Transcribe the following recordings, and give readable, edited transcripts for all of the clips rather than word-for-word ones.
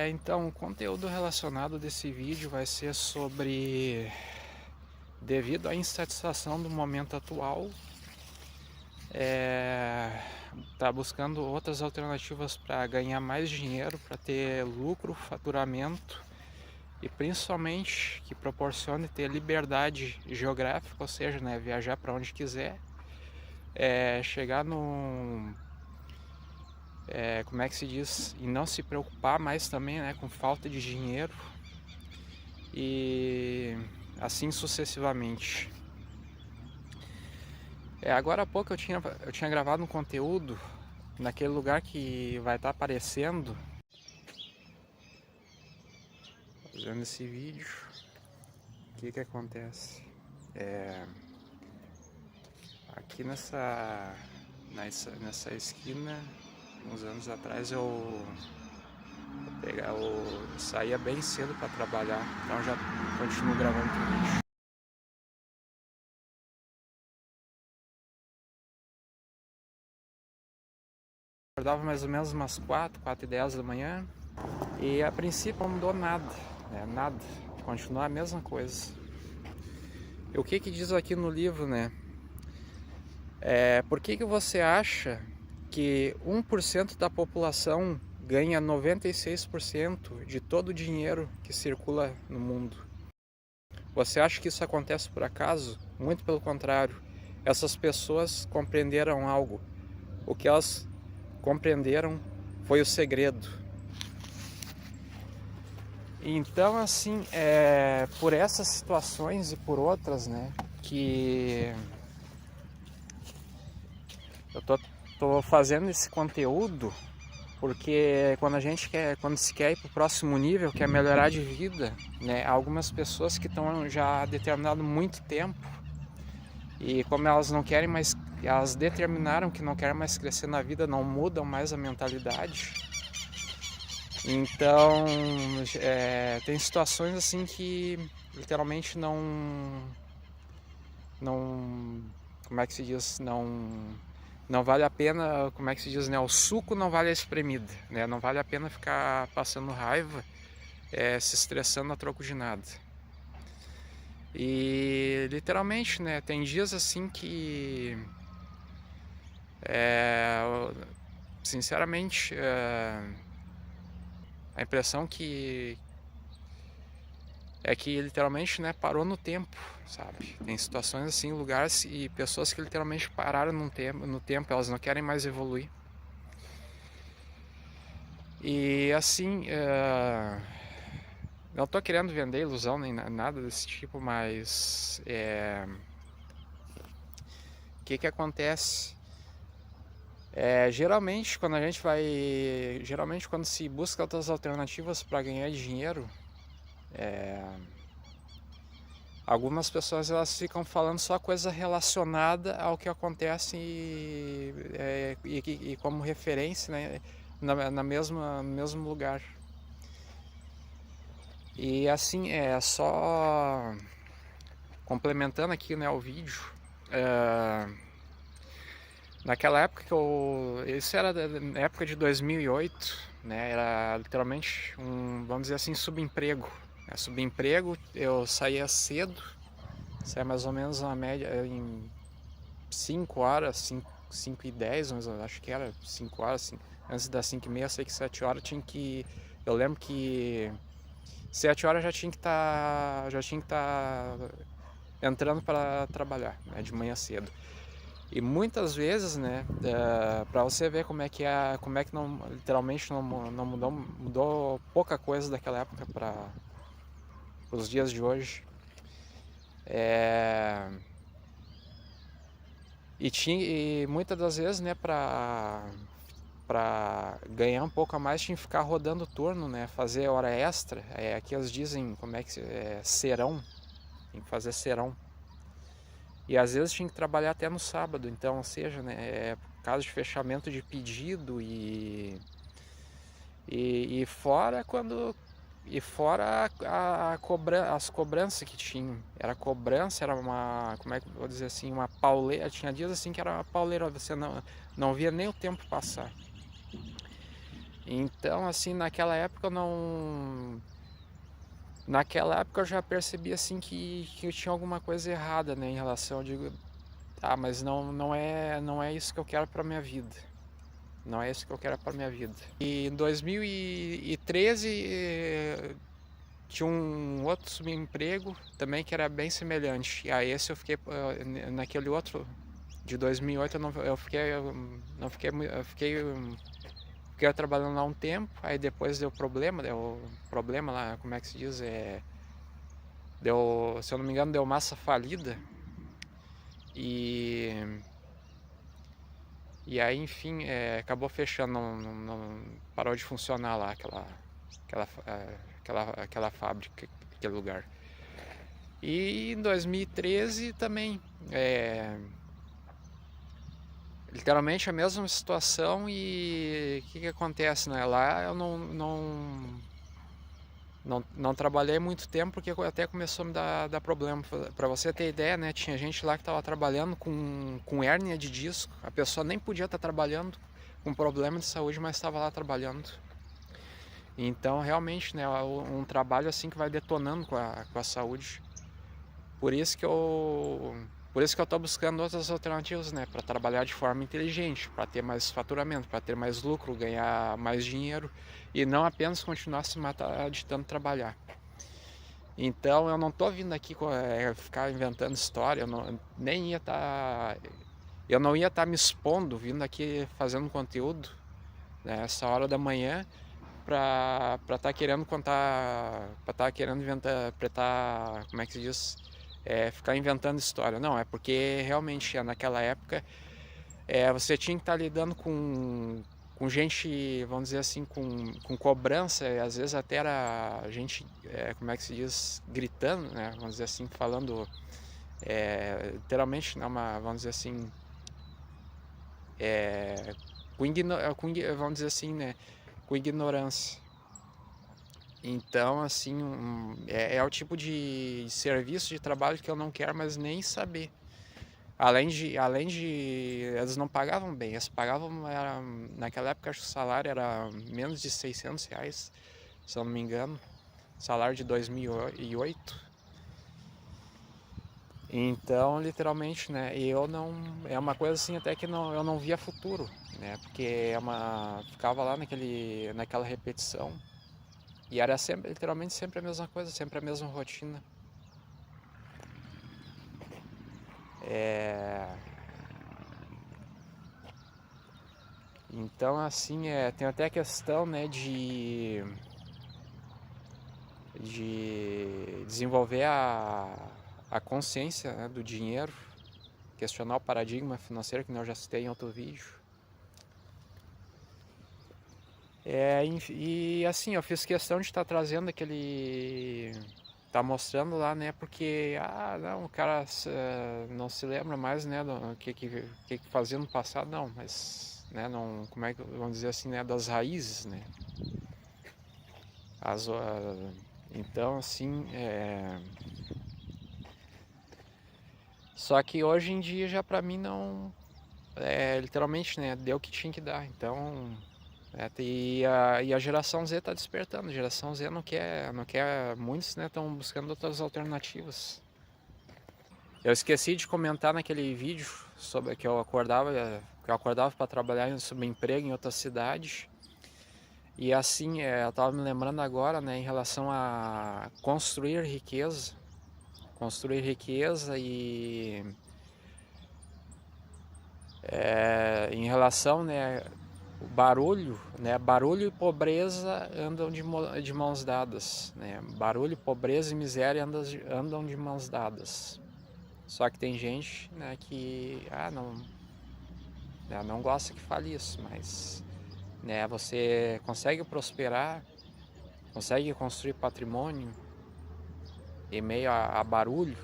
Então, o conteúdo relacionado desse vídeo vai ser sobre, devido à insatisfação do momento atual, tá buscando outras alternativas para ganhar mais dinheiro, para ter lucro, faturamento e principalmente que proporcione ter liberdade geográfica, ou seja, né, viajar para onde quiser, chegar no como é que se diz, e não se preocupar mais também, né, com falta de dinheiro e assim sucessivamente. Agora há pouco eu tinha gravado um conteúdo naquele lugar que vai estar aparecendo, fazendo esse vídeo. O que acontece? Aqui nessa esquina, uns anos atrás eu saía bem cedo para trabalhar, então já continuo gravando o vídeo. Acordava mais ou menos umas 4h10 da manhã e a princípio não mudou nada, nada, continua a mesma coisa. E o que diz aqui no livro, né? Por que você acha que 1% da população ganha 96% de todo o dinheiro que circula no mundo? Você acha que isso acontece por acaso? Muito pelo contrário. Essas pessoas compreenderam algo. O que elas compreenderam foi o segredo. Então, assim, por essas situações e por outras, né, que eu tô fazendo esse conteúdo, porque quando se quer ir para o próximo nível, quer melhorar de vida, né, algumas pessoas que estão já determinado muito tempo e como elas não querem mais, elas determinaram que não querem mais crescer na vida, não mudam mais a mentalidade. Então, tem situações assim que literalmente não, como é que se diz, não vale a pena, como é que se diz, né? O suco não vale a espremida, né? Não vale a pena ficar passando raiva, se estressando a troco de nada. E literalmente, né? Tem dias assim que, sinceramente, a impressão que literalmente, né, parou no tempo, sabe? Tem situações assim, lugares e pessoas que literalmente pararam no tempo, elas não querem mais evoluir. E assim, não tô querendo vender ilusão nem nada desse tipo, mas o que acontece? Geralmente quando se busca outras alternativas para ganhar dinheiro, algumas pessoas elas ficam falando só coisa relacionada ao que acontece e como referência, né, no mesmo lugar. E assim, só complementando aqui, né, o vídeo, naquela época isso era na época de 2008, né, era literalmente vamos dizer assim, subemprego. Subemprego, eu saía cedo, saía mais ou menos uma média em 5 horas, 5h10, mas eu acho que era 5 horas, assim, antes das 5h30, sei que 7 horas tinha que. Eu lembro que 7 horas já tinha que estar entrando para trabalhar, né, de manhã cedo. E muitas vezes, né, para você ver como é que não, literalmente não mudou pouca coisa daquela época para os dias de hoje. E muitas das vezes, né, para ganhar um pouco a mais tinha que ficar rodando turno, né, fazer hora extra. Aqui eles dizem como é que serão, tem que fazer serão. E às vezes tinha que trabalhar até no sábado, então, ou seja, né, por causa de fechamento de pedido e fora as cobranças que tinham. Era cobrança, era uma, como é que eu vou dizer assim, uma pauleira. Tinha dias assim que era uma pauleira, você não via nem o tempo passar. Então, assim, naquela época eu não... Naquela época eu já percebi, assim, que eu tinha alguma coisa errada, né, em relação, eu digo, tá, mas não é isso que eu quero pra minha vida. Não é isso que eu quero para minha vida. E em 2013 tinha um outro subemprego também que era bem semelhante. E a esse eu fiquei naquele outro de 2008 eu fiquei trabalhando lá um tempo, aí depois deu problema lá, como é que se diz? Se eu não me engano, deu massa falida. E E aí, enfim, acabou fechando, parou de funcionar lá aquela fábrica, aquele lugar. E em 2013 também, literalmente a mesma situação. E o que acontece, né? Lá eu não trabalhei muito tempo, porque até começou a me dar problema. Para você ter ideia, né? Tinha gente lá que estava trabalhando com hérnia de disco. A pessoa nem podia estar trabalhando com problema de saúde, mas estava lá trabalhando. Então, realmente, né? Um trabalho assim que vai detonando com a saúde. Por isso que eu estou buscando outras alternativas, né? Para trabalhar de forma inteligente, para ter mais faturamento, para ter mais lucro, ganhar mais dinheiro e não apenas continuar se matar de tanto trabalhar. Então eu não estou vindo aqui ficar inventando história, eu não ia estar me expondo, vindo aqui fazendo conteúdo nessa hora da manhã para estar querendo contar, para estar querendo inventar, para estar, como é que se diz, ficar inventando história. Não, é porque realmente naquela época você tinha que estar lidando com gente, vamos dizer assim, com cobrança, e às vezes até era gente, como é que se diz, gritando, né? Vamos dizer assim, falando, literalmente, vamos dizer assim, vamos dizer assim, né? Com ignorância. Então, assim, é o tipo de serviço, de trabalho que eu não quero mais nem saber. Além de eles não pagavam bem, eles pagavam, naquela época acho que o salário era menos de R$ 600, se eu não me engano, salário de 2008. Então, literalmente, né, eu não, é uma coisa assim até que eu não via futuro, né, porque ficava lá naquela repetição, e era sempre, literalmente sempre a mesma coisa, sempre a mesma rotina. É, Então, assim, tem até a questão, né, de desenvolver a consciência, né, do dinheiro, questionar o paradigma financeiro, que eu já citei em outro vídeo. E assim, eu fiz questão de estar trazendo tá mostrando lá, né, porque, não, o cara não se lembra mais, né, do que fazia no passado, não, mas, né, não, como é que, vamos dizer assim, né, das raízes, né. As, então, assim, só que hoje em dia já pra mim não, literalmente, né, deu o que tinha que dar. Então, e a geração Z tá despertando. A geração Z não quer, muitos, né, estão buscando outras alternativas. Eu esqueci de comentar naquele vídeo sobre que eu acordava para trabalhar em subemprego em outra cidade. E assim, eu tava me lembrando agora, né, em relação a construir riqueza. Construir riqueza e em relação, né, o barulho, né, barulho e pobreza andam de mãos dadas, né, barulho, pobreza e miséria andam de mãos dadas. Só que tem gente, né, que não gosta que fale isso, mas, né, você consegue prosperar, consegue construir patrimônio em meio a barulho,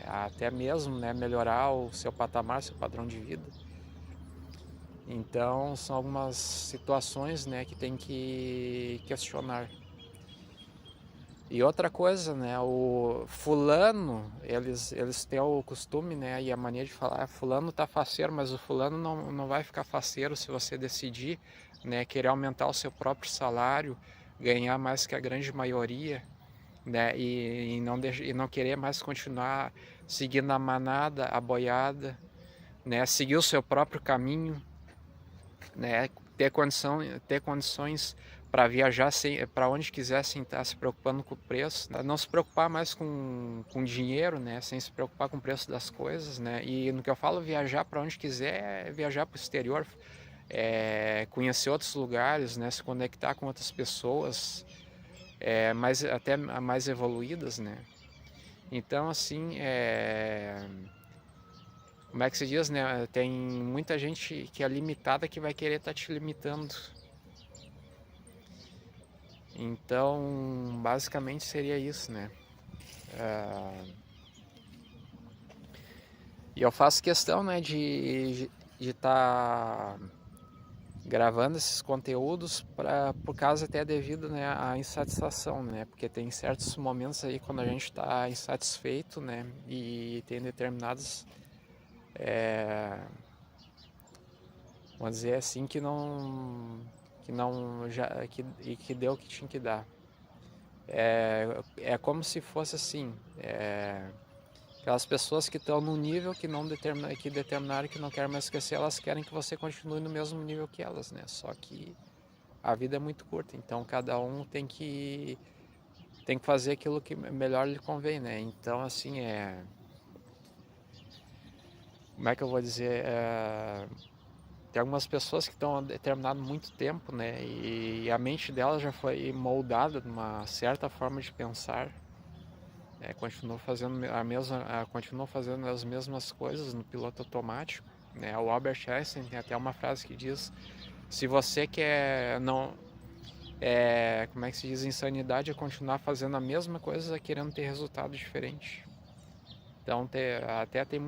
até mesmo, né, melhorar o seu patamar, seu padrão de vida. Então são algumas situações, né, que tem que questionar. E outra coisa, né, o fulano, eles têm o costume, né, e a mania de falar, fulano tá faceiro, mas o fulano não vai ficar faceiro se você decidir, né, querer aumentar o seu próprio salário, ganhar mais que a grande maioria, né, e não querer mais continuar seguindo a manada, a boiada, né, seguir o seu próprio caminho, né, ter condições para viajar para onde quiser sem estar se preocupando com o preço, né? Não se preocupar mais com dinheiro, né, sem se preocupar com o preço das coisas, né, e no que eu falo viajar para onde quiser, é viajar para o exterior, conhecer outros lugares, né, se conectar com outras pessoas, até mais evoluídas, né. Então assim, como é que se diz, né, tem muita gente que é limitada que vai querer estar te limitando. Então, basicamente seria isso, né? E eu faço questão, né, de estar gravando esses conteúdos por causa até devido, né, à insatisfação, né? Porque tem certos momentos aí quando a gente está insatisfeito, né? E tem determinados, vamos dizer assim, que não já que deu o que tinha que dar. É como se fosse assim, aquelas pessoas que estão no nível que determinaram que não querem mais crescer, elas querem que você continue no mesmo nível que elas, né? Só que a vida é muito curta, então cada um tem que fazer aquilo que melhor lhe convém, né? Então assim como é que eu vou dizer? Tem algumas pessoas que estão determinado muito tempo, né? E a mente delas já foi moldada de uma certa forma de pensar. Continuou fazendo continuou fazendo as mesmas coisas no piloto automático, né? O Albert Einstein tem até uma frase que diz: se você quer não como é que se diz, insanidade é continuar fazendo a mesma coisa querendo ter resultado diferente. Então até tem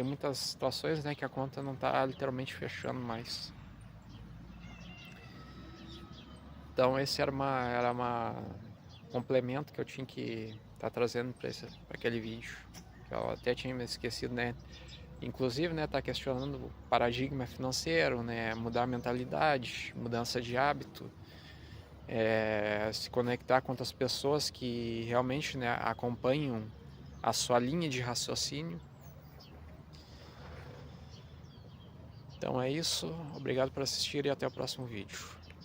muitas situações, né, que a conta não está literalmente fechando mais. Então esse era uma complemento que eu tinha que estar trazendo para aquele vídeo. Eu até tinha me esquecido, né? Inclusive, né, tá questionando o paradigma financeiro, né, mudar a mentalidade, mudança de hábito, se conectar com outras pessoas que realmente, né, acompanham a sua linha de raciocínio. Então é isso, obrigado por assistir e até o próximo vídeo.